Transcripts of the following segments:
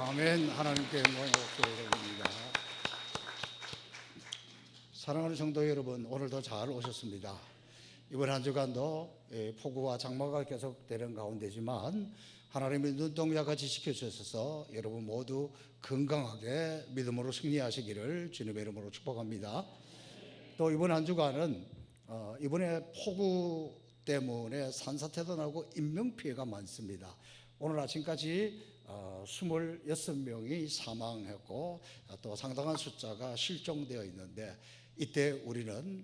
아멘. 하나님께 영광이 없소이다. 사랑하는 성도 여러분, 오늘도 잘 오셨습니다. 이번 한 주간도 폭우와 장마가 계속되는 가운데지만 하나님의 눈동자같이 지켜주셔서 여러분 모두 건강하게 믿음으로 승리하시기를 주님의 이름으로 축복합니다. 또 이번 한 주간은 이번에 폭우 때문에 산사태도 나고 인명피해가 많습니다. 오늘 아침까지 26명이 사망했고 또 상당한 숫자가 실종되어 있는데, 이때 우리는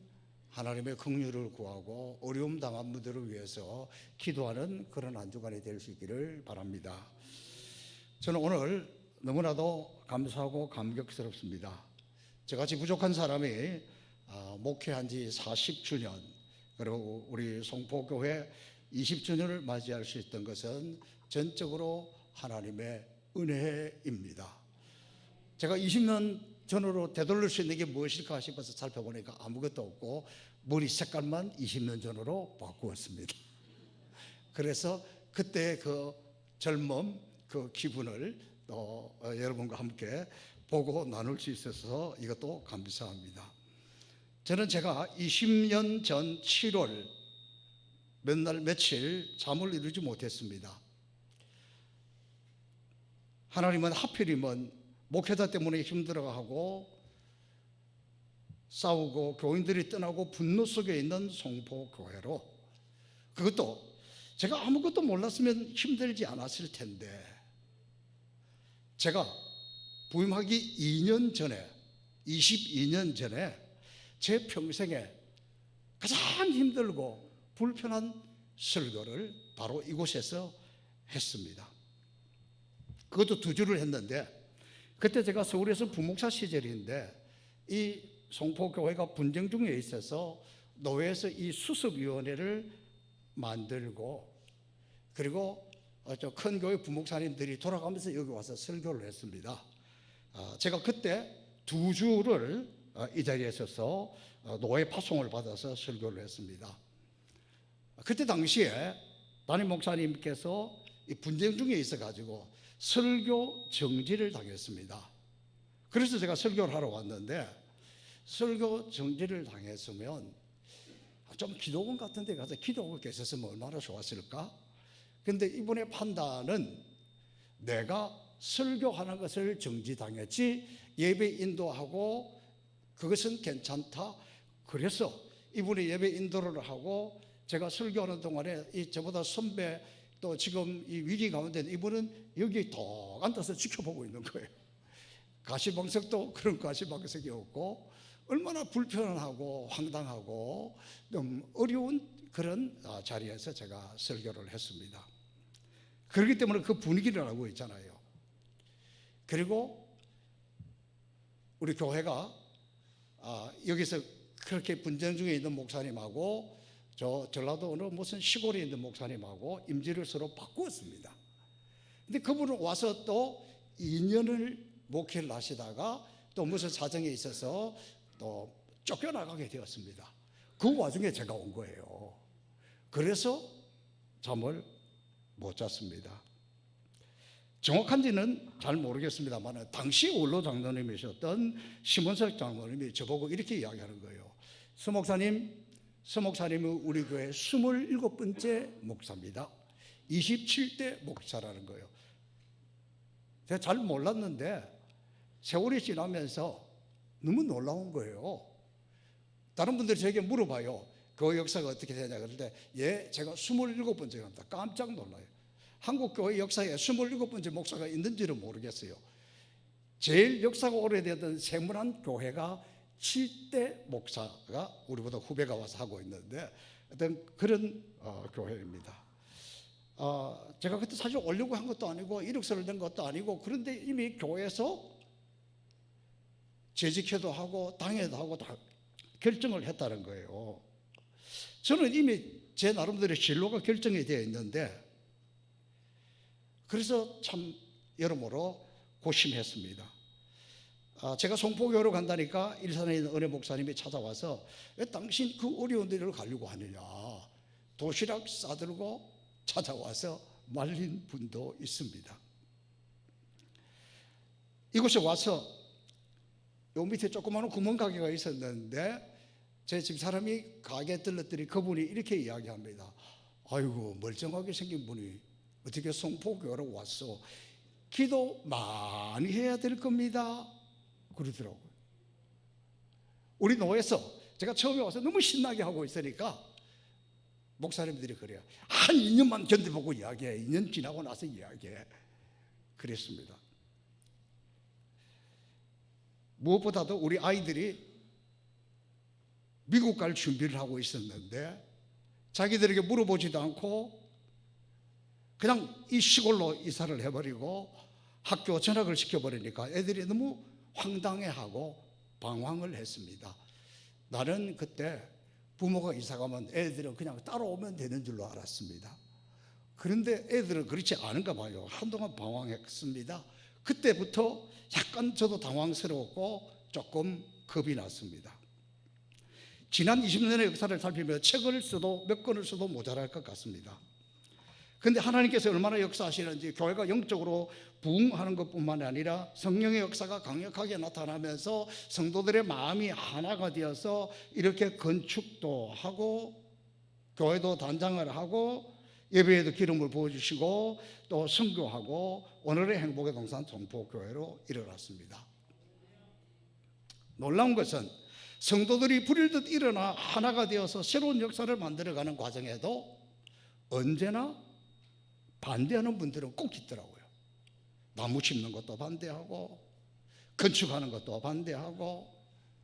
하나님의 긍휼을 구하고 어려움 당한 분들을 위해서 기도하는 그런 한 주간이 될 수 있기를 바랍니다. 저는 오늘 너무나도 감사하고 감격스럽습니다. 저같이 부족한 사람이 목회한 지 40주년, 그리고 우리 송포교회 20주년을 맞이할 수 있던 것은 전적으로 하나님의 은혜입니다. 제가 20년 전으로 되돌릴 수 있는 게 무엇일까 싶어서 살펴보니까 아무것도 없고 머리 색깔만 20년 전으로 바꾸었습니다. 그래서 그때 그 젊음, 그 기분을 또 여러분과 함께 보고 나눌 수 있어서 이것도 감사합니다. 저는 제가 20년 전 7월 몇 날 며칠 잠을 이루지 못했습니다. 하나님은 하필이면 목회자 때문에 힘들어하고 싸우고 교인들이 떠나고 분노 속에 있는 송포교회로, 그것도 제가 아무것도 몰랐으면 힘들지 않았을 텐데, 제가 부임하기 2년 전에 22년 전에 제 평생에 가장 힘들고 불편한 설교를 바로 이곳에서 했습니다. 그것도 2주를 했는데, 그때 제가 서울에서 부목사 시절인데 이 송포교회가 분쟁 중에 있어서 노회에서 이 수습위원회를 만들고, 그리고 큰 교회 부목사님들이 돌아가면서 여기 와서 설교를 했습니다. 제가 그때 2주를 이 자리에 서서 노회 파송을 받아서 설교를 했습니다. 그때 당시에 담임 목사님께서 이 분쟁 중에 있어가지고 설교 정지를 당했습니다. 그래서 제가 설교를 하러 왔는데, 설교 정지를 당했으면 좀 기도원 같은 데 가서 기도하고 계셨으면 얼마나 좋았을까? 근데 이분의 판단은 내가 설교하는 것을 정지당했지 예배 인도하고 그것은 괜찮다. 그래서 이분이 예배 인도를 하고 제가 설교하는 동안에 이 저보다 선배, 또 지금 이 위기 가운데 이분은 여기 더 앉아서 지켜보고 있는 거예요. 가시방석도 그런 가시방석이 없고 얼마나 불편하고 황당하고 좀 어려운 그런 자리에서 제가 설교를 했습니다. 그렇기 때문에 그 분위기를 알고 있잖아요. 그리고 우리 교회가 여기서 그렇게 분쟁 중에 있는 목사님하고 저 전라도 어느 무슨 시골에 있는 목사님하고 임지를 서로 바꾸었습니다. 근데 그분은 와서 또 2년을 목회를 하시다가 또 무슨 사정에 있어서 또 쫓겨나가게 되었습니다. 그 와중에 제가 온 거예요. 그래서 잠을 못 잤습니다. 정확한지는 잘 모르겠습니다만 당시 원로 장로님이셨던 심원석 장로님이 저보고 이렇게 이야기하는 거예요. 서 목사님은 우리 교회 27번째 목사입니다. 27대 목사라는 거예요. 제가 잘 몰랐는데 세월이 지나면서 너무 놀라운 거예요. 다른 분들이 저에게 물어봐요. 그 역사가 어떻게 되냐 그런데 제가 27번째 합니다. 깜짝 놀라요. 한국 교회 역사에 27번째 목사가 있는지는 모르겠어요. 제일 역사가 오래되던 세문안 교회가 7대 목사가 우리보다 후배가 와서 하고 있는데 어떤 그런 교회입니다. 제가 그때 사실 오려고 한 것도 아니고 이력서를 낸 것도 아니고, 그런데 이미 교회에서 재직회도 하고 당회도 하고 다 결정을 했다는 거예요. 저는 이미 제 나름대로 진로가 결정이 되어 있는데, 그래서 참 여러모로 고심했습니다. 제가 송포교회로 간다니까 일산에 있는 은혜 목사님이 찾아와서 왜 당신 그 어려운 데를 가려고 하느냐, 도시락 싸들고 찾아와서 말린 분도 있습니다. 이곳에 와서 요 밑에 조그마한 구멍가게가 있었는데 제 집사람이 가게 들렀더니 그분이 이렇게 이야기합니다. 아이고, 멀쩡하게 생긴 분이 어떻게 성포교회로 왔어? 기도 많이 해야 될 겁니다, 그러더라고요. 우리 노회에서 제가 처음에 와서 너무 신나게 하고 있으니까 목사님들이 그래요. 한 2년만 견뎌보고 이야기해. 2년 지나고 나서 이야기해. 그랬습니다. 무엇보다도 우리 아이들이 미국 갈 준비를 하고 있었는데 자기들에게 물어보지도 않고 그냥 이 시골로 이사를 해버리고 학교 전학을 시켜버리니까 애들이 너무 황당해하고 방황을 했습니다. 나는 그때 부모가 이사가면 애들은 그냥 따라오면 되는 줄로 알았습니다. 그런데 애들은 그렇지 않은가 봐요. 한동안 방황했습니다. 그때부터 약간 저도 당황스러웠고 조금 겁이 났습니다. 지난 20년의 역사를 살피며 책을 써도 몇 권을 써도 모자랄 것 같습니다. 그런데 하나님께서 얼마나 역사하시는지, 교회가 영적으로 부흥하는 것뿐만 아니라 성령의 역사가 강력하게 나타나면서 성도들의 마음이 하나가 되어서 이렇게 건축도 하고 교회도 단장을 하고 예배에도 기름을 부어주시고 또 선교하고 오늘의 행복의 동산 성포교회로 일어났습니다. 놀라운 것은 성도들이 불일듯 일어나 하나가 되어서 새로운 역사를 만들어가는 과정에도 언제나 반대하는 분들은 꼭 있더라고요. 나무 심는 것도 반대하고 건축하는 것도 반대하고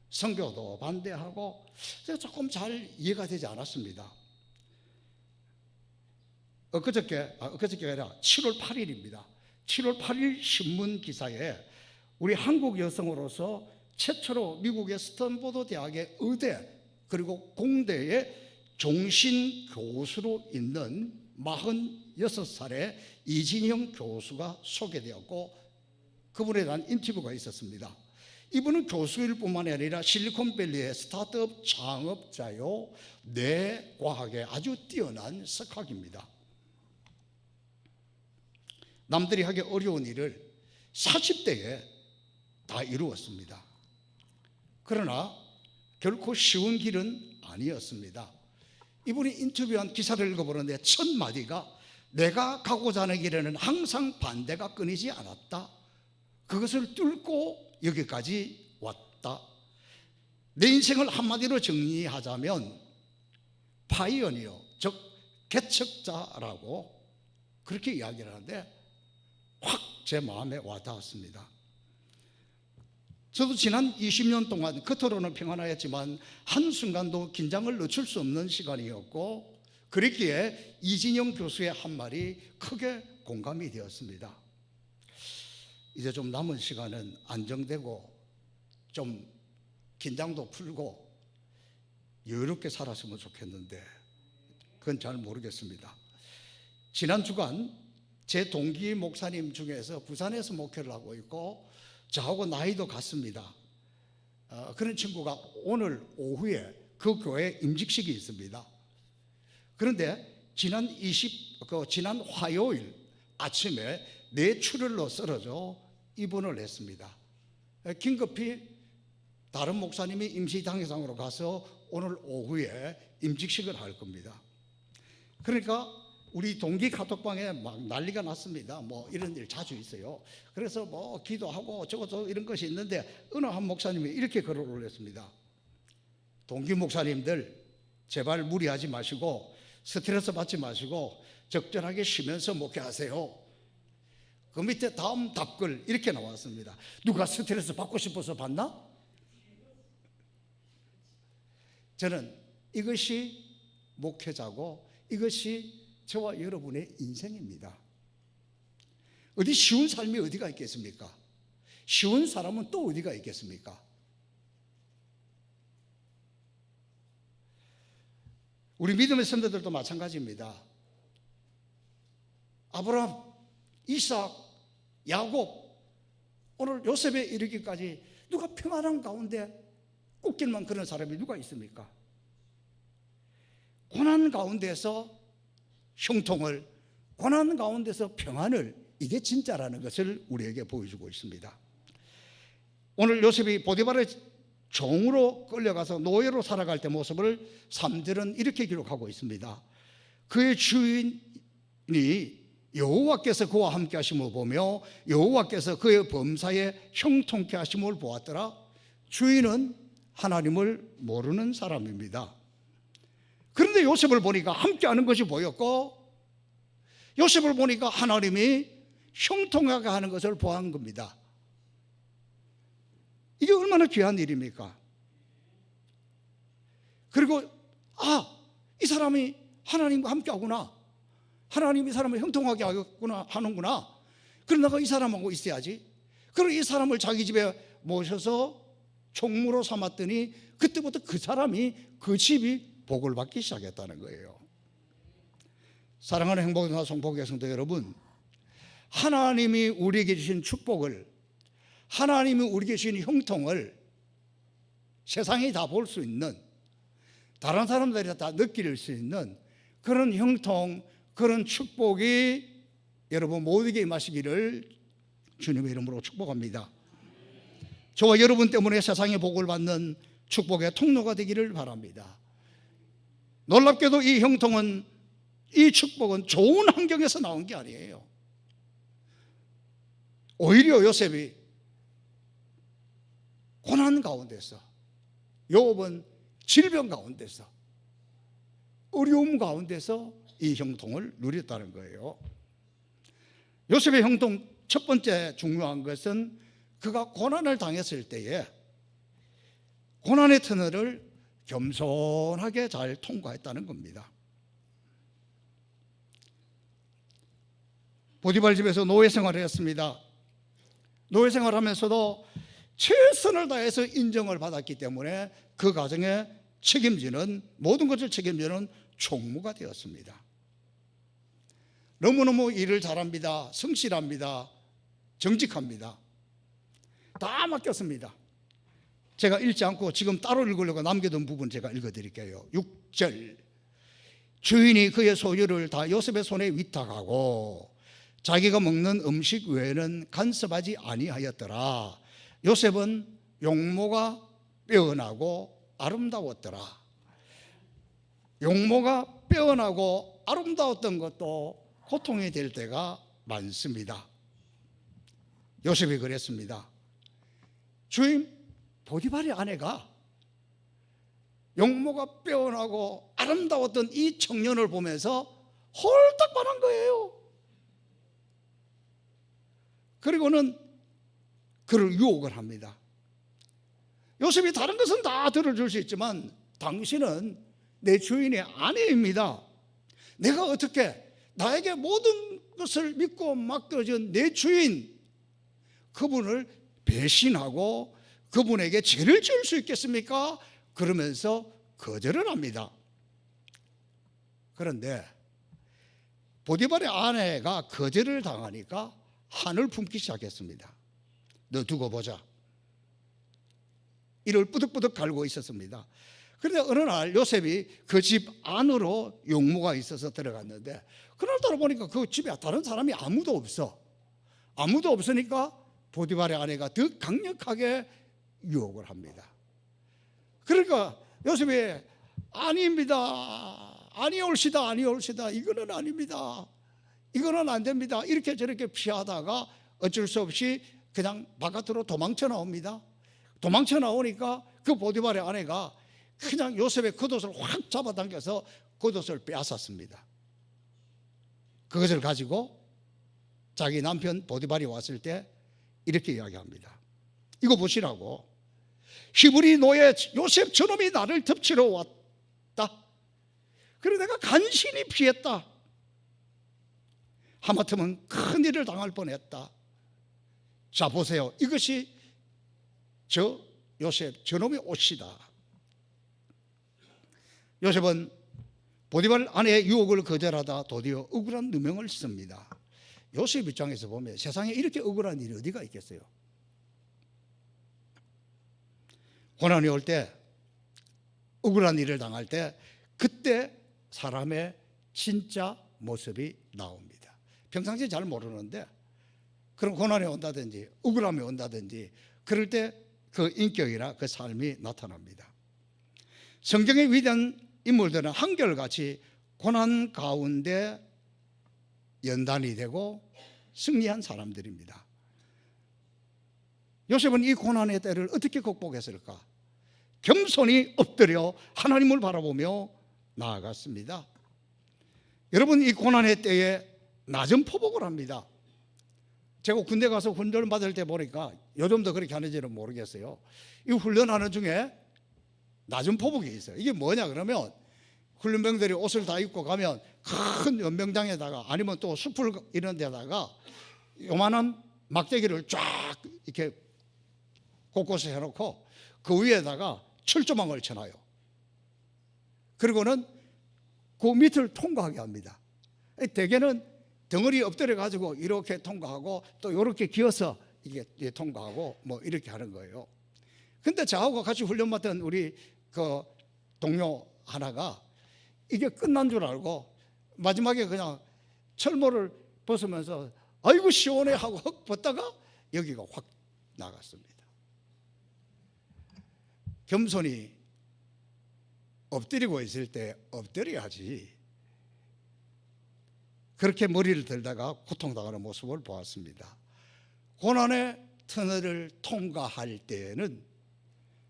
선교도 반대하고 제가 조금 잘 이해가 되지 않았습니다. 엊그저께가 아니라 7월 8일입니다. 7월 8일 신문 기사에 우리 한국 여성으로서 최초로 미국의 스탠포드 대학의 의대 그리고 공대의 종신 교수로 있는 46살의 이진영 교수가 소개되었고 그분에 대한 인터뷰가 있었습니다. 이분은 교수일 뿐만 아니라 실리콘밸리의 스타트업 창업자요, 뇌과학에 아주 뛰어난 석학입니다. 남들이 하기 어려운 일을 40대에 다 이루었습니다. 그러나 결코 쉬운 길은 아니었습니다. 이분이 인터뷰한 기사를 읽어보는데 첫 마디가 내가 가고자 하는 길에는 항상 반대가 끊이지 않았다. 그것을 뚫고 여기까지 왔다. 내 인생을 한마디로 정리하자면 파이어니어, 즉 개척자라고 그렇게 이야기를 하는데 확 제 마음에 와닿았습니다. 저도 지난 20년 동안 겉으로는 평안하였지만 한순간도 긴장을 늦출 수 없는 시간이었고 그랬기에 이진영 교수의 한 말이 크게 공감이 되었습니다. 이제 좀 남은 시간은 안정되고 좀 긴장도 풀고 여유롭게 살았으면 좋겠는데 그건 잘 모르겠습니다. 지난 주간 제 동기 목사님 중에서 부산에서 목회를 하고 있고 저하고 나이도 같습니다. 그런 친구가 오늘 오후에 그 교회에 임직식이 있습니다. 그런데 지난 화요일 아침에 뇌출혈로 쓰러져 입원을 했습니다. 긴급히 다른 목사님이 임시당회장으로 가서 오늘 오후에 임직식을 할 겁니다. 그러니까 우리 동기 카톡방에 막 난리가 났습니다. 뭐 이런 일 자주 있어요. 그래서 뭐 기도하고 저것도 이런 것이 있는데 어느 한 목사님이 이렇게 글을 올렸습니다. 동기 목사님들 제발 무리하지 마시고 스트레스 받지 마시고 적절하게 쉬면서 목회하세요. 그 밑에 다음 답글 이렇게 나왔습니다. 누가 스트레스 받고 싶어서 받나? 저는 이것이 목회자고 이것이 저와 여러분의 인생입니다. 어디 쉬운 삶이 어디가 있겠습니까? 쉬운 사람은 또 어디가 있겠습니까? 우리 믿음의 선배들도 마찬가지입니다. 아브라함, 이삭, 야곱, 오늘 요셉에 이르기까지 누가 평안한 가운데 꽃길만 그런 사람이 누가 있습니까? 고난 가운데서 형통을, 고난 가운데서 평안을, 이게 진짜라는 것을 우리에게 보여주고 있습니다. 오늘 요셉이 보디발의 종으로 끌려가서 노예로 살아갈 때 모습을 3절은 이렇게 기록하고 있습니다. 그의 주인이 여호와께서 그와 함께 하심을 보며 여호와께서 그의 범사에 형통케 하심을 보았더라. 주인은 하나님을 모르는 사람입니다. 그런데 요셉을 보니까 함께 하는 것이 보였고, 요셉을 보니까 하나님이 형통하게 하는 것을 보한 겁니다. 이게 얼마나 귀한 일입니까? 그리고 이 사람이 하나님과 함께 하구나, 하나님이 이 사람을 형통하게 하는구나. 그럼 내가 이 사람하고 있어야지. 그리고 이 사람을 자기 집에 모셔서 총무로 삼았더니 그때부터 그 사람이, 그 집이 복을 받기 시작했다는 거예요. 사랑하는 행복과 성복의 성도 여러분, 하나님이 우리에게 주신 축복을, 하나님이 우리에게 주신 형통을 세상이 다 볼 수 있는, 다른 사람들이 다 느낄 수 있는 그런 형통, 그런 축복이 여러분 모두에게 임하시기를 주님의 이름으로 축복합니다. 저와 여러분 때문에 세상의 복을 받는 축복의 통로가 되기를 바랍니다. 놀랍게도 이 형통은, 이 축복은 좋은 환경에서 나온 게 아니에요. 오히려 요셉이 고난 가운데서, 요업은 질병 가운데서, 어려움 가운데서 이 형통을 누렸다는 거예요. 요셉의 형통 첫 번째 중요한 것은 그가 고난을 당했을 때에 고난의 터널을 겸손하게 잘 통과했다는 겁니다. 보디발 집에서 노예 생활을 했습니다. 노예 생활하면서도 최선을 다해서 인정을 받았기 때문에 그 가정에 책임지는, 모든 것을 책임지는 총무가 되었습니다. 너무너무 일을 잘합니다. 성실합니다. 정직합니다. 다 맡겼습니다. 제가 읽지 않고 지금 따로 읽으려고 남겨둔 부분 제가 읽어드릴게요. 6절, 주인이 그의 소유를 다 요셉의 손에 위탁하고 자기가 먹는 음식 외에는 간섭하지 아니하였더라. 요셉은 용모가 빼어나고 아름다웠더라. 용모가 빼어나고 아름다웠던 것도 고통이 될 때가 많습니다. 요셉이 그랬습니다. 주인 보디발의 아내가 용모가 빼어나고 아름다웠던 이 청년을 보면서 홀딱 반한 거예요. 그리고는 그를 유혹을 합니다. 요셉이 다른 것은 다 들어줄 수 있지만 당신은 내 주인의 아내입니다. 내가 어떻게 나에게 모든 것을 믿고 맡겨준 내 주인, 그분을 배신하고 그분에게 죄를 지을 수 있겠습니까? 그러면서 거절을 합니다. 그런데 보디발의 아내가 거절을 당하니까 한을 품기 시작했습니다. 너 두고 보자. 이를 뿌득뿌득 갈고 있었습니다. 그런데 어느 날 요셉이 그 집 안으로 용모가 있어서 들어갔는데 그날따라 보니까 그 집에 다른 사람이 아무도 없어. 아무도 없으니까 보디발의 아내가 더 강력하게 유혹을 합니다. 그러니까 요셉이 아닙니다. 아니올시다. 아니올시다. 이거는 아닙니다. 이거는 안 됩니다. 이렇게 저렇게 피하다가 어쩔 수 없이 그냥 바깥으로 도망쳐 나옵니다. 도망쳐 나오니까 그 보디발의 아내가 그냥 요셉의 겉옷을 확 잡아당겨서 겉옷을 빼앗았습니다. 그것을 가지고 자기 남편 보디발이 왔을 때 이렇게 이야기합니다. 이거 보시라고. 히브리 노예 요셉 저놈이 나를 덮치러 왔다. 그래서 내가 간신히 피했다. 하마터면 큰일을 당할 뻔했다. 자 보세요. 이것이 저 요셉 저놈의 옷이다. 요셉은 보디발 아내의 유혹을 거절하다 도리어 억울한 누명을 씁니다. 요셉 입장에서 보면 세상에 이렇게 억울한 일이 어디가 있겠어요? 고난이 올 때, 억울한 일을 당할 때 그때 사람의 진짜 모습이 나옵니다. 평상시에 잘 모르는데 그런 고난이 온다든지 억울함이 온다든지 그럴 때 그 인격이나 그 삶이 나타납니다. 성경의 위대한 인물들은 한결같이 고난 가운데 연단이 되고 승리한 사람들입니다. 요셉은 이 고난의 때를 어떻게 극복했을까? 겸손히 엎드려 하나님을 바라보며 나아갔습니다. 여러분, 이 고난의 때에 낮은 포복을 합니다. 제가 군대 가서 훈련을 받을 때 보니까 요즘도 그렇게 하는지는 모르겠어요. 이 훈련하는 중에 낮은 포복이 있어요. 이게 뭐냐 그러면 훈련병들이 옷을 다 입고 가면 큰 연병장에다가 아니면 또 숲을 이런 데다가 요만한 막대기를 쫙 이렇게 곳곳에 해놓고 그 위에다가 철조망을 쳐놔요. 그리고는 그 밑을 통과하게 합니다. 대개는 덩어리 엎드려 가지고 이렇게 통과하고 또 이렇게 기어서 이게 통과하고 뭐 이렇게 하는 거예요. 근데 저하고 같이 훈련 맡은 우리 그 동료 하나가 이게 끝난 줄 알고 마지막에 그냥 철모를 벗으면서 아이고 시원해 하고 헉 벗다가 여기가 확 나갔습니다. 겸손히 엎드리고 있을 때 엎드려야지. 그렇게 머리를 들다가 고통당하는 모습을 보았습니다. 고난의 터널을 통과할 때에는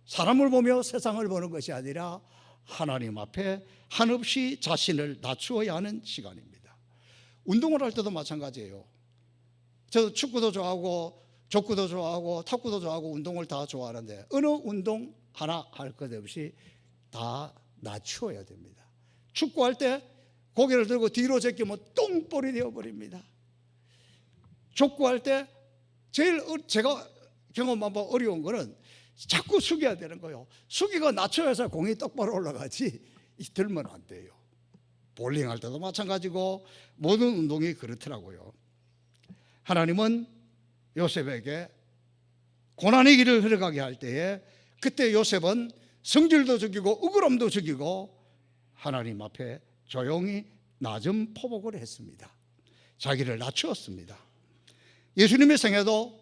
사람을 보며 세상을 보는 것이 아니라 하나님 앞에 한없이 자신을 낮추어야 하는 시간입니다. 운동을 할 때도 마찬가지예요. 저도 축구도 좋아하고 족구도 좋아하고 탁구도 좋아하고 운동을 다 좋아하는데 어느 운동 하나 할 것 없이 다 낮추어야 됩니다. 축구할 때 고개를 들고 뒤로 제끼면 똥볼이 되어버립니다. 족구할 때 제일 제가 경험한 바 어려운 거는 자꾸 숙여야 되는 거예요. 숙이고 낮춰야서 공이 똑바로 올라가지 들면 안 돼요. 볼링할 때도 마찬가지고 모든 운동이 그렇더라고요. 하나님은 요셉에게 고난의 길을 흘러가게 할 때에 그때 요셉은 성질도 죽이고 억울함도 죽이고 하나님 앞에 조용히 낮은 포복을 했습니다. 자기를 낮추었습니다. 예수님의 생애도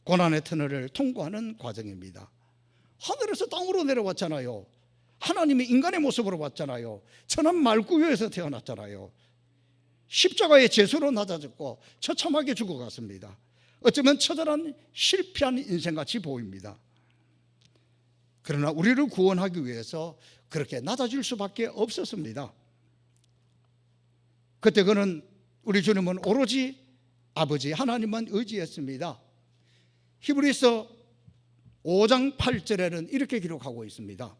고난의 터널을 통과하는 과정입니다. 하늘에서 땅으로 내려왔잖아요. 하나님이 인간의 모습으로 왔잖아요. 천한 말구유에서 태어났잖아요. 십자가의 제수로 낮아졌고 처참하게 죽어갔습니다. 어쩌면 처절한 실패한 인생같이 보입니다. 그러나 우리를 구원하기 위해서 그렇게 낮아질 수밖에 없었습니다. 그때 그는 우리 주님은 오로지 아버지 하나님만 의지했습니다. 히브리서 5장 8절에는 이렇게 기록하고 있습니다.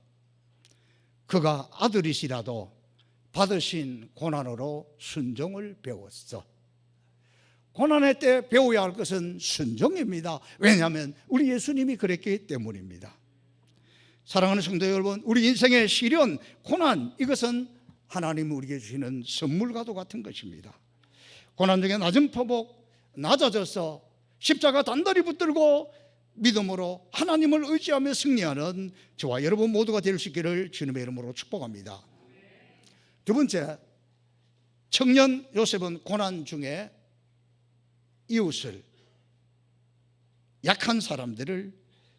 그가 아들이시라도 받으신 고난으로 순종을 배웠어. 고난의 때 배워야 할 것은 순종입니다. 왜냐하면 우리 예수님이 그랬기 때문입니다. 사랑하는 성도 여러분, 우리 인생의 시련, 고난, 이것은 하나님이 우리에게 주시는 선물과도 같은 것입니다. 고난 중에 낮은 포복, 낮아져서 십자가 단단히 붙들고 믿음으로 하나님을 의지하며 승리하는 저와 여러분 모두가 될 수 있기를 주님의 이름으로 축복합니다. 두 번째, 청년 요셉은 고난 중에 이웃을, 약한 사람들을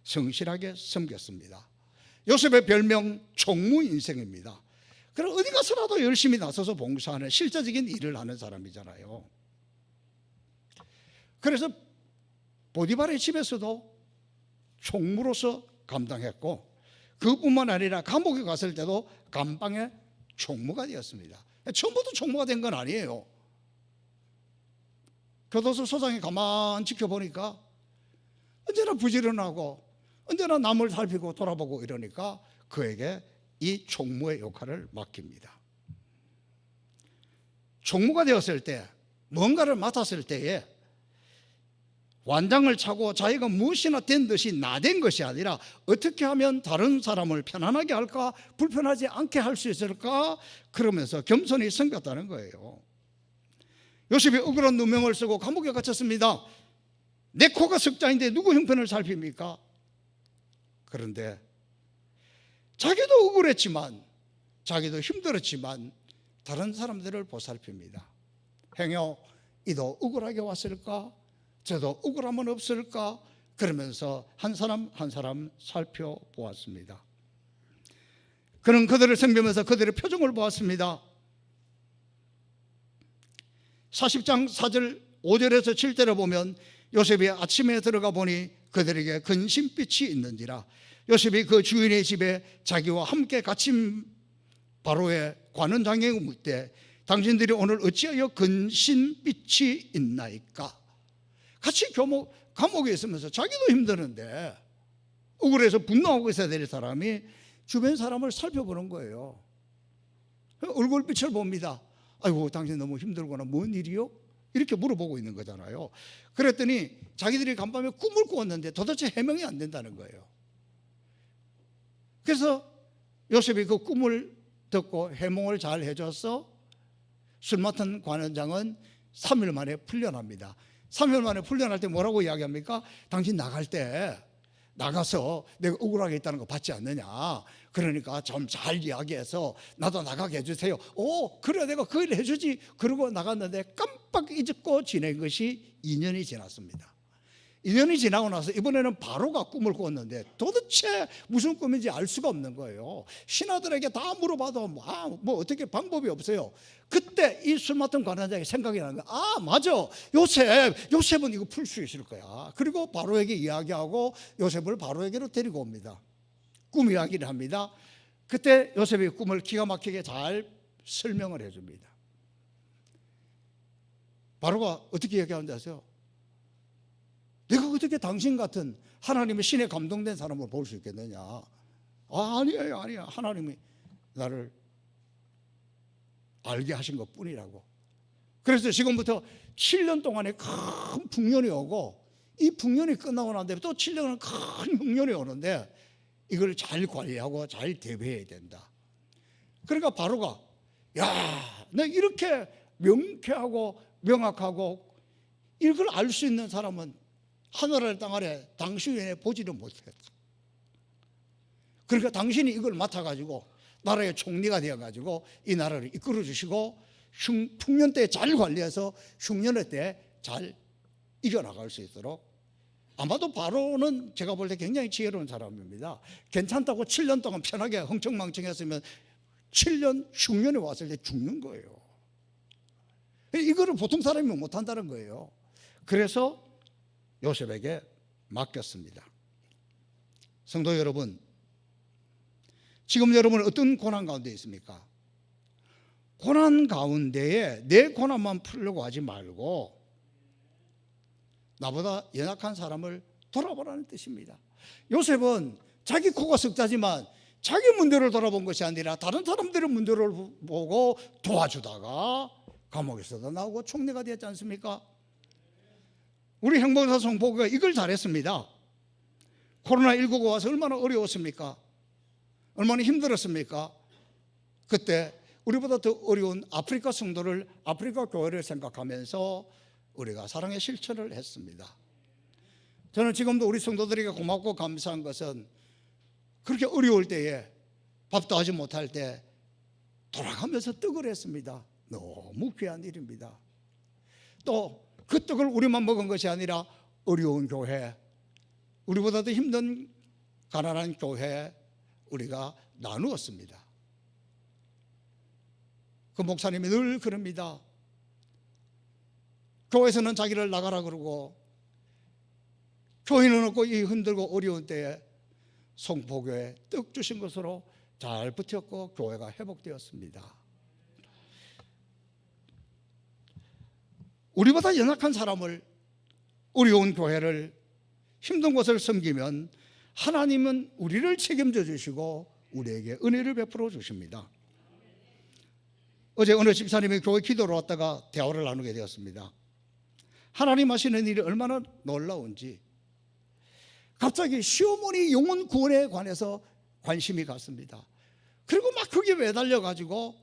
성실하게 섬겼습니다. 요셉의 별명 총무 인생입니다. 그럼 어디 가서라도 열심히 나서서 봉사하는 실제적인 일을 하는 사람이잖아요. 그래서 보디발의 집에서도 총무로서 감당했고 그뿐만 아니라 감옥에 갔을 때도 감방의 총무가 되었습니다. 처음부터 총무가 된 건 아니에요. 교도소 소장이 가만 지켜보니까 언제나 부지런하고 언제나 남을 살피고 돌아보고 이러니까 그에게 이 총무의 역할을 맡깁니다. 총무가 되었을 때 뭔가를 맡았을 때에 완장을 차고 자기가 무엇이나 된 듯이 나댄 것이 아니라 어떻게 하면 다른 사람을 편안하게 할까, 불편하지 않게 할 수 있을까, 그러면서 겸손히 섬겼다는 거예요. 요셉이 억울한 누명을 쓰고 감옥에 갇혔습니다. 내 코가 석자인데 누구 형편을 살핍니까? 그런데 자기도 억울했지만 자기도 힘들었지만 다른 사람들을 보살핍니다. 행여 이도 억울하게 왔을까? 저도 억울함은 없을까? 그러면서 한 사람 한 사람 살펴보았습니다. 그는 그들을 섬기면서 그들의 표정을 보았습니다. 40장 4절 5절에서 7절에 보면 요셉이 아침에 들어가 보니 그들에게 근심빛이 있는지라. 요셉이 그 주인의 집에 자기와 함께 갇힌 바로의 관원장에게 묻되 당신들이 오늘 어찌하여 근심빛이 있나이까? 같이 감옥에 있으면서 자기도 힘드는데 억울해서 분노하고 있어야 될 사람이 주변 사람을 살펴보는 거예요. 얼굴빛을 봅니다. 아이고, 당신 너무 힘들구나. 뭔 일이요? 이렇게 물어보고 있는 거잖아요. 그랬더니 자기들이 간밤에 꿈을 꾸었는데 도대체 해명이 안 된다는 거예요. 그래서 요셉이 그 꿈을 듣고 해몽을 잘 해줘서 술 맡은 관원장은 3일 만에 풀려납니다. 3일 만에 풀려날 때 뭐라고 이야기합니까? 당신 나갈 때 나가서 내가 억울하게 있다는 거 받지 않느냐, 그러니까 좀 잘 이야기해서 나도 나가게 해주세요. 오, 그래, 내가 그 일 해주지. 그러고 나갔는데 깜빡 잊고 지낸 것이 2년이 지났습니다. 2년이 지나고 나서 이번에는 바로가 꿈을 꿨는데 도대체 무슨 꿈인지 알 수가 없는 거예요. 신하들에게 다 물어봐도 뭐 어떻게 방법이 없어요. 그때 이 술 맡은 관원장이 생각이 나는 거예요. 아, 맞아, 요셉은 이거 풀 수 있을 거야. 그리고 바로에게 이야기하고 요셉을 바로에게로 데리고 옵니다. 꿈 이야기를 합니다. 그때 요셉이 꿈을 기가 막히게 잘 설명을 해줍니다. 바로가 어떻게 얘기하는지 아세요? 내가 어떻게 당신 같은 하나님의 신에 감동된 사람을 볼 수 있겠느냐? 아니에요. 하나님이 나를 알게 하신 것 뿐이라고. 그래서 지금부터 7년 동안에 큰 풍년이 오고, 이 풍년이 끝나고 난 다음에 또 7년은 큰 흉년이 오는데 이걸 잘 관리하고 잘 대비해야 된다. 그러니까 바로가, 야, 나 이렇게 명쾌하고 명확하고 이걸 알 수 있는 사람은 하늘 아래 땅 아래 당신 외에 보지를 못했다. 그러니까 당신이 이걸 맡아가지고 나라의 총리가 되어가지고 이 나라를 이끌어 주시고 풍년 때 잘 관리해서 흉년의 때 잘 이겨나갈 수 있도록. 아마도 바로는 제가 볼 때 굉장히 지혜로운 사람입니다. 괜찮다고 7년 동안 편하게 흥청망청했으면 7년 흉년이 왔을 때 죽는 거예요. 이거를 보통 사람이 못한다는 거예요. 그래서 요셉에게 맡겼습니다. 성도 여러분, 지금 여러분은 어떤 고난 가운데 있습니까? 고난 가운데에 내 고난만 풀려고 하지 말고 나보다 연약한 사람을 돌아보라는 뜻입니다. 요셉은 자기 코가 석자지만 자기 문제를 돌아본 것이 아니라 다른 사람들의 문제를 보고 도와주다가 감옥에서도 나오고 총리가 되었지 않습니까? 우리 행복사 송보교가 이걸 잘했습니다. 코로나19가 와서 얼마나 어려웠습니까? 얼마나 힘들었습니까? 그때 우리보다 더 어려운 아프리카 성도를, 아프리카 교회를 생각하면서 우리가 사랑의 실천을 했습니다. 저는 지금도 우리 성도들에게 고맙고 감사한 것은 그렇게 어려울 때에 밥도 하지 못할 때 돌아가면서 떡을 했습니다. 너무 귀한 일입니다. 또 그 떡을 우리만 먹은 것이 아니라 어려운 교회, 우리보다 더 힘든 가난한 교회 우리가 나누었습니다. 그 목사님이 늘 그럽니다. 교회에서는 자기를 나가라 그러고 교회는 없고 이 힘들고 어려운 때에 송포교회 떡 주신 것으로 잘 버텼고 교회가 회복되었습니다. 우리보다 연약한 사람을, 어려운 교회를, 힘든 곳을 섬기면 하나님은 우리를 책임져 주시고 우리에게 은혜를 베풀어 주십니다. 어제 어느 집사님이 교회 기도로 왔다가 대화를 나누게 되었습니다. 하나님 하시는 일이 얼마나 놀라운지. 갑자기 시어머니 영혼 구원에 관해서 관심이 갔습니다. 그리고 막 거기에 매달려가지고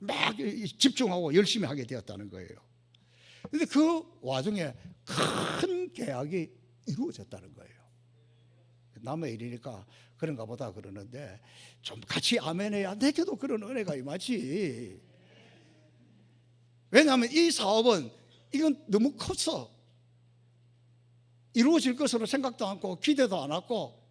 막 집중하고 열심히 하게 되었다는 거예요. 그런데 그 와중에 큰 계약이 이루어졌다는 거예요. 남의 일이니까 그런가 보다 그러는데 좀 같이 아멘해야 내게도 그런 은혜가 임하지. 왜냐하면 이 사업은 이건 너무 컸어. 이루어질 것으로 생각도 않고 기대도 안 하고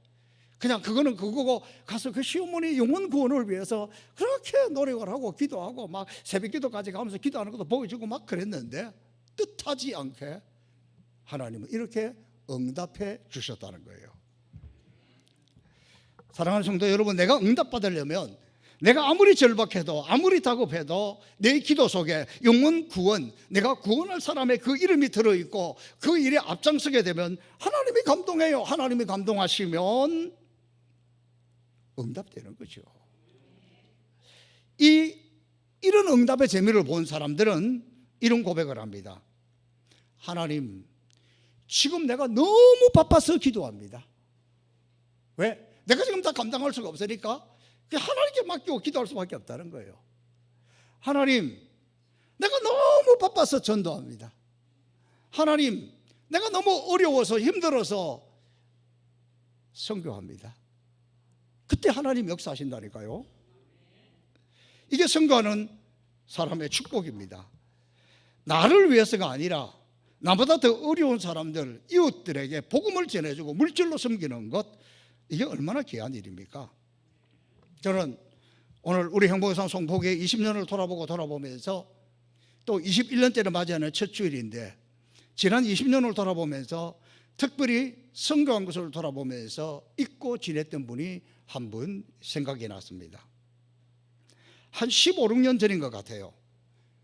그냥 그거는 그거고 가서 그 시어머니 영혼 구원을 위해서 그렇게 노력을 하고 기도하고 막 새벽 기도까지 가면서 기도하는 것도 보여주고 막 그랬는데 뜻하지 않게 하나님은 이렇게 응답해 주셨다는 거예요. 사랑하는 성도 여러분, 내가 응답받으려면 내가 아무리 절박해도 아무리 다급해도 내 기도 속에 영혼 구원, 내가 구원할 사람의 그 이름이 들어있고 그 일에 앞장서게 되면 하나님이 감동해요. 하나님이 감동하시면 응답되는 거죠. 이런 응답의 재미를 본 사람들은 이런 고백을 합니다. 하나님, 지금 내가 너무 바빠서 기도합니다. 왜? 내가 지금 다 감당할 수가 없으니까 하나님께 맡기고 기도할 수밖에 없다는 거예요. 하나님, 내가 너무 바빠서 전도합니다. 하나님, 내가 너무 어려워서 힘들어서 선교합니다. 그때 하나님 역사하신다니까요. 이게 선교하는 사람의 축복입니다. 나를 위해서가 아니라 나보다 더 어려운 사람들, 이웃들에게 복음을 전해주고 물질로 섬기는 것, 이게 얼마나 귀한 일입니까? 저는 오늘 우리 행복상 송복의 20년을 돌아보면서 또 21년째를 맞이하는 첫 주일인데 지난 20년을 돌아보면서 특별히 선교한 것을 돌아보면서 잊고 지냈던 분이 한 분 생각이 났습니다. 한 15, 16년 전인 것 같아요.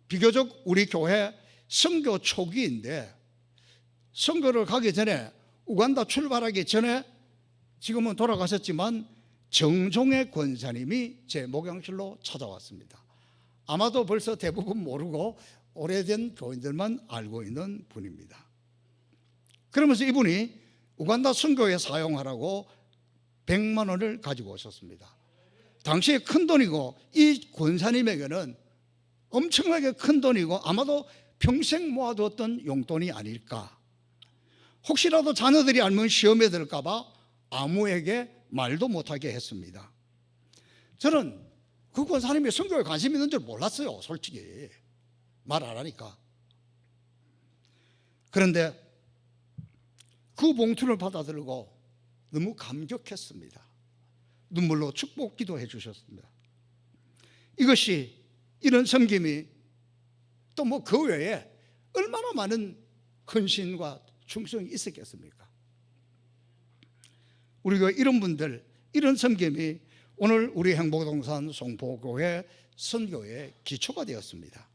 비교적 우리 교회 선교 초기인데 선교를 가기 전에 우간다 출발하기 전에 지금은 돌아가셨지만 정종의 권사님이 제 목양실로 찾아왔습니다. 아마도 벌써 대부분 모르고 오래된 교인들만 알고 있는 분입니다. 그러면서 이분이 우간다 선교에 사용하라고 100만 원을 가지고 오셨습니다. 당시에 큰 돈이고 이 권사님에게는 엄청나게 큰 돈이고 아마도 평생 모아두었던 용돈이 아닐까. 혹시라도 자녀들이 알면 시험에 들까 봐 아무에게 말도 못하게 했습니다. 저는 그 권사님이 선교에 관심 있는 줄 몰랐어요. 솔직히 말 안 하니까. 그런데 그 봉투를 받아들고 너무 감격했습니다. 눈물로 축복 기도해 주셨습니다. 이것이 이런 섬김이 또 뭐 그 외에 얼마나 많은 헌신과 충성이 있었겠습니까? 우리가 이런 분들, 이런 섬김이 오늘 우리 행복동산 송포교회 선교의 기초가 되었습니다.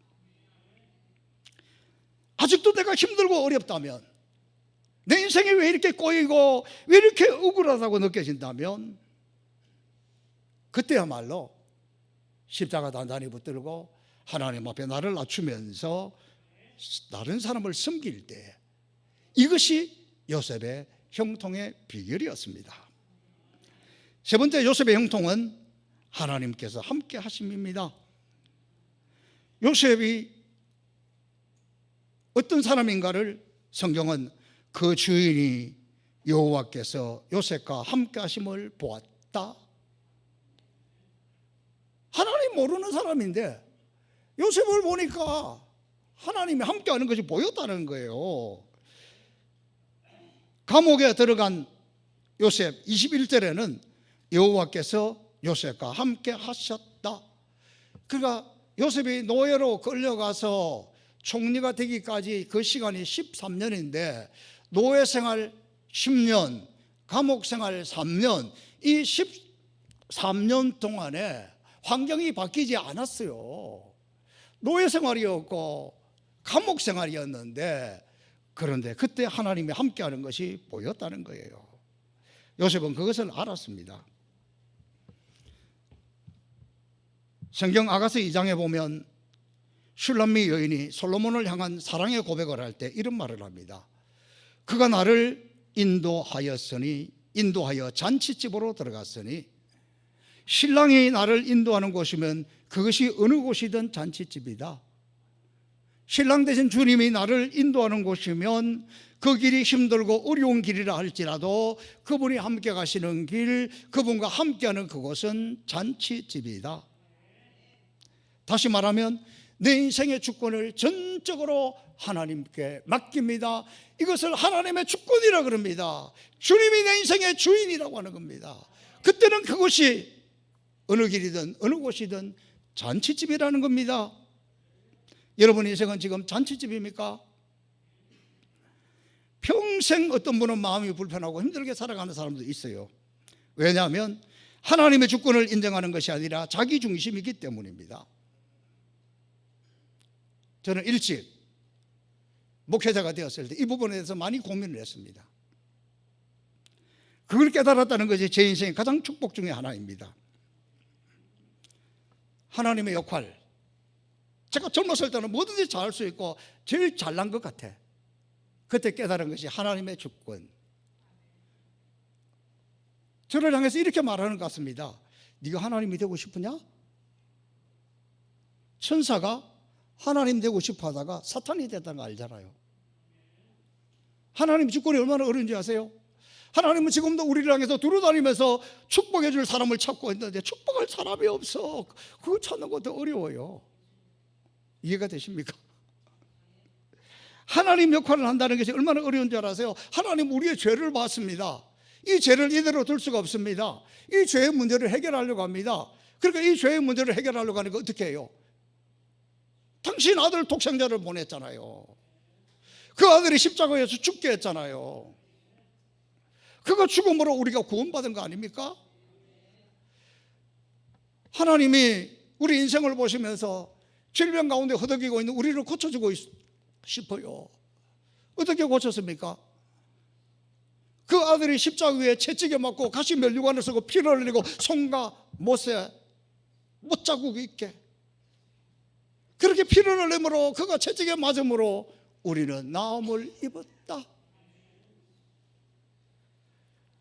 아직도 내가 힘들고 어렵다면, 내 인생이 왜 이렇게 꼬이고 왜 이렇게 억울하다고 느껴진다면 그때야말로 십자가 단단히 붙들고 하나님 앞에 나를 낮추면서 다른 사람을 섬길 때, 이것이 요셉의 형통의 비결이었습니다. 세 번째 요셉의 형통은 하나님께서 함께 하심입니다. 요셉이 어떤 사람인가를 성경은 그 주인이 여호와께서 요셉과 함께 하심을 보았다. 하나님 모르는 사람인데 요셉을 보니까 하나님이 함께 하는 것이 보였다는 거예요. 감옥에 들어간 요셉 21절에는 여호와께서 요셉과 함께 하셨다. 그러니까 요셉이 노예로 끌려가서 총리가 되기까지 그 시간이 13년인데 노예 생활 10년, 감옥 생활 3년, 이 13년 동안에 환경이 바뀌지 않았어요. 노예 생활이었고 감옥 생활이었는데, 그런데 그때 하나님이 함께하는 것이 보였다는 거예요. 요셉은 그것을 알았습니다. 성경 아가서 2장에 보면 슐람미 여인이 솔로몬을 향한 사랑의 고백을 할 때 이런 말을 합니다. 그가 나를 인도하여 잔치집으로 들어갔으니, 신랑이 나를 인도하는 곳이면 그것이 어느 곳이든 잔치집이다. 신랑 대신 주님이 나를 인도하는 곳이면 그 길이 힘들고 어려운 길이라 할지라도 그분이 함께 가시는 길, 그분과 함께하는 그곳은 잔치집이다. 다시 말하면 내 인생의 주권을 전적으로 하나님께 맡깁니다. 이것을 하나님의 주권이라 그럽니다. 주님이 내 인생의 주인이라고 하는 겁니다. 그때는 그곳이 어느 길이든 어느 곳이든 잔치집이라는 겁니다. 여러분 인생은 지금 잔치집입니까? 평생 어떤 분은 마음이 불편하고 힘들게 살아가는 사람도 있어요. 왜냐하면 하나님의 주권을 인정하는 것이 아니라 자기 중심이기 때문입니다. 저는 일찍 목회자가 되었을 때 이 부분에 대해서 많이 고민을 했습니다. 그걸 깨달았다는 것이 제 인생의 가장 축복 중에 하나입니다. 하나님의 역할, 제가 젊었을 때는 뭐든지 잘할 수 있고 제일 잘난 것 같아. 그때 깨달은 것이 하나님의 주권. 저를 향해서 이렇게 말하는 것 같습니다. 네가 하나님이 되고 싶으냐? 천사가 하나님 되고 싶어 하다가 사탄이 됐다는 거 알잖아요. 하나님 주권이 얼마나 어려운지 아세요? 하나님은 지금도 우리를 향해서 두루다니면서 축복해 줄 사람을 찾고 있는데 축복할 사람이 없어. 그거 찾는 것도 어려워요. 이해가 되십니까? 하나님 역할을 한다는 것이 얼마나 어려운 줄 아세요? 하나님 우리의 죄를 봤습니다. 이 죄를 이대로 둘 수가 없습니다. 이 죄의 문제를 해결하려고 합니다. 그러니까 이 죄의 문제를 해결하려고 하니까 어떻게 해요? 당신 아들 독생자를 보냈잖아요. 그 아들이 십자가에서 죽게 했잖아요. 그거 죽음으로 우리가 구원받은 거 아닙니까? 하나님이 우리 인생을 보시면서 질병 가운데 허덕이고 있는 우리를 고쳐주고 싶어요. 어떻게 고쳤습니까? 그 아들이 십자가 위에 채찍에 맞고 가시 면류관을 쓰고 피를 흘리고 손과 못에 못자국이 있게 그렇게 피를 흘림으로 그가 채찍에 맞음으로 우리는 나음을 입었다.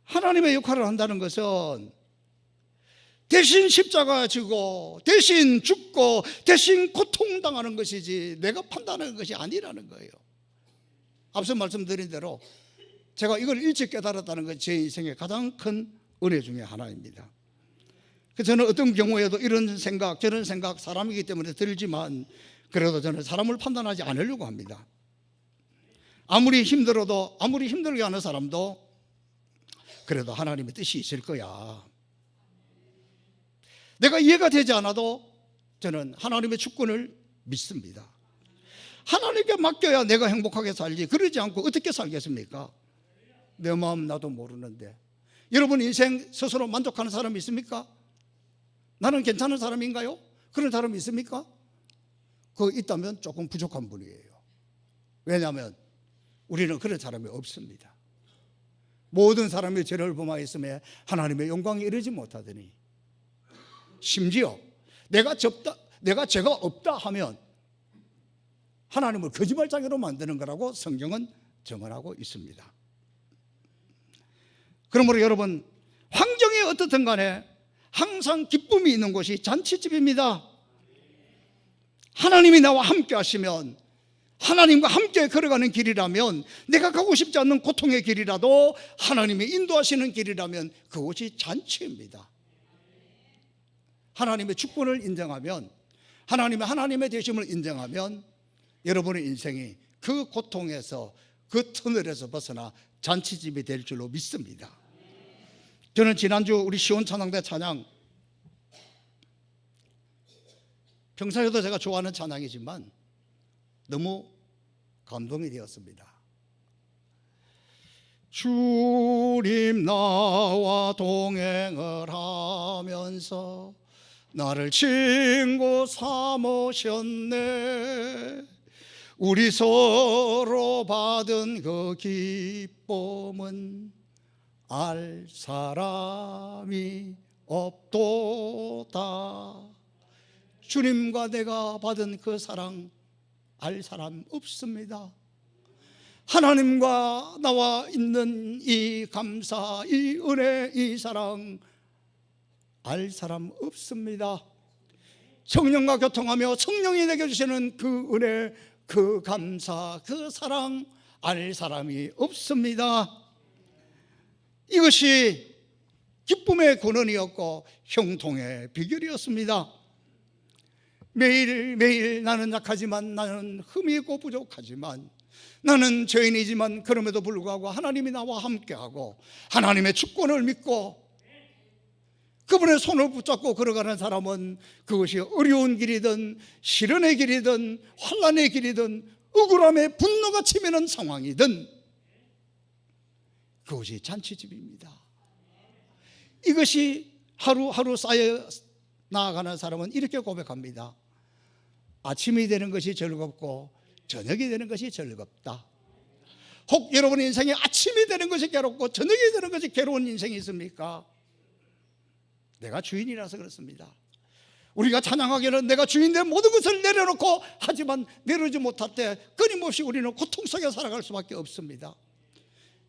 하나님의 역할을 한다는 것은 대신 십자가 지고 대신 죽고 대신 고통당하는 것이지 내가 판단하는 것이 아니라는 거예요. 앞서 말씀드린 대로 제가 이걸 일찍 깨달았다는 것이 제 인생의 가장 큰 은혜 중에 하나입니다. 그래서 저는 어떤 경우에도 이런 생각 저런 생각 사람이기 때문에 들지만 그래도 저는 사람을 판단하지 않으려고 합니다. 아무리 힘들어도 아무리 힘들게 하는 사람도 그래도 하나님의 뜻이 있을 거야. 내가 이해가 되지 않아도 저는 하나님의 주권을 믿습니다. 하나님께 맡겨야 내가 행복하게 살지 그러지 않고 어떻게 살겠습니까? 내 마음 나도 모르는데. 여러분 인생 스스로 만족하는 사람이 있습니까? 나는 괜찮은 사람인가요? 그런 사람이 있습니까? 그거 있다면 조금 부족한 분이에요. 왜냐하면 우리는 그런 사람이 없습니다. 모든 사람이 죄를 범하였음에 하나님의 영광에 이르지 못하더니 심지어 내가 죄가 없다 하면 하나님을 거짓말장애로 만드는 거라고 성경은 증언하고 있습니다. 그러므로 여러분 환경이 어떻든 간에 항상 기쁨이 있는 곳이 잔치집입니다. 하나님이 나와 함께 하시면 하나님과 함께 걸어가는 길이라면 내가 가고 싶지 않는 고통의 길이라도 하나님이 인도하시는 길이라면 그곳이 잔치입니다. 하나님의 주권을 인정하면 하나님의 되심을 인정하면 여러분의 인생이 그 고통에서 그 터널에서 벗어나 잔치집이 될 줄로 믿습니다. 저는 지난주 우리 시온찬양대 찬양 평소에도 제가 좋아하는 찬양이지만 너무 감동이 되었습니다. 주님 나와 동행을 하면서 나를 친구 삼으셨네. 우리 서로 받은 그 기쁨은 알 사람이 없도다. 주님과 내가 받은 그 사랑 알 사람 없습니다. 하나님과 나와 있는 이 감사, 이 은혜, 이 사랑 알 사람 없습니다. 성령과 교통하며 성령이 내게 주시는 그 은혜, 그 감사, 그 사랑 알 사람이 없습니다. 이것이 기쁨의 근원이었고 형통의 비결이었습니다. 매일매일 나는 약하지만, 나는 흠이 있고 부족하지만, 나는 죄인이지만 그럼에도 불구하고 하나님이 나와 함께하고 하나님의 주권을 믿고 그분의 손을 붙잡고 걸어가는 사람은 그것이 어려운 길이든 시련의 길이든 환난의 길이든 억울함에 분노가 치미는 상황이든 그것이 잔치집입니다. 이것이 하루하루 쌓여 나아가는 사람은 이렇게 고백합니다. 아침이 되는 것이 즐겁고 저녁이 되는 것이 즐겁다. 혹 여러분 인생에 아침이 되는 것이 괴롭고 저녁이 되는 것이 괴로운 인생이 있습니까? 내가 주인이라서 그렇습니다. 우리가 찬양하기는 내가 주인된 모든 것을 내려놓고, 하지만 내려오지 못할 때 끊임없이 우리는 고통 속에 살아갈 수밖에 없습니다.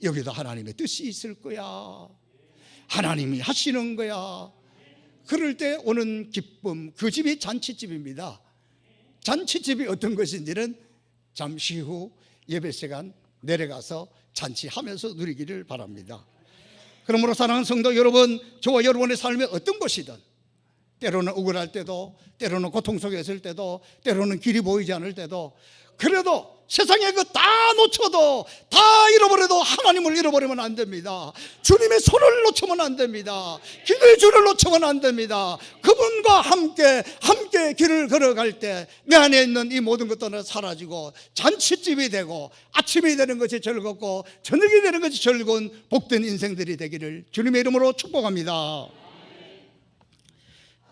여기도 하나님의 뜻이 있을 거야, 하나님이 하시는 거야. 그럴 때 오는 기쁨, 그 집이 잔치집입니다. 잔치집이 어떤 것인지는 잠시 후 예배 시간 내려가서 잔치하면서 누리기를 바랍니다. 그러므로 사랑하는 성도 여러분, 저와 여러분의 삶에 어떤 것이든, 때로는 억울할 때도, 때로는 고통 속에 있을 때도, 때로는 길이 보이지 않을 때도, 그래도 세상에 그 다 놓쳐도, 다 잃어버려도 하나님을 잃어버리면 안 됩니다. 주님의 손을 놓치면 안 됩니다. 기도의 줄을 놓치면 안 됩니다. 그분과 함께 길을 걸어갈 때 내 안에 있는 이 모든 것들은 사라지고 잔치집이 되고 아침이 되는 것이 즐겁고 저녁이 되는 것이 즐거운 복된 인생들이 되기를 주님의 이름으로 축복합니다.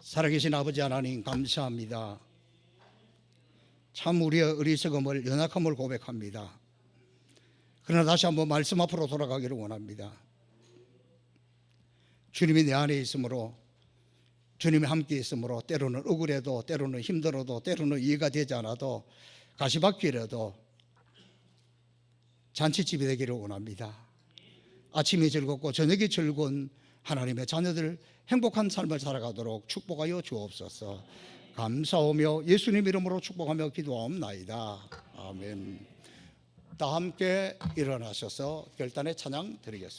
살아계신 아버지 하나님, 감사합니다. 참 우리의 어리석음을, 연약함을 고백합니다. 그러나 다시 한번 말씀 앞으로 돌아가기를 원합니다. 주님이 내 안에 있으므로, 주님이 함께 있으므로 때로는 억울해도, 때로는 힘들어도, 때로는 이해가 되지 않아도, 가시밭길에도 잔치집이 되기를 원합니다. 아침이 즐겁고 저녁이 즐거운 하나님의 자녀들 행복한 삶을 살아가도록 축복하여 주옵소서. 감사하며 예수님 이름으로 축복하며 기도하옵나이다. 아멘. 다 함께 일어나셔서 결단의 찬양 드리겠습니다.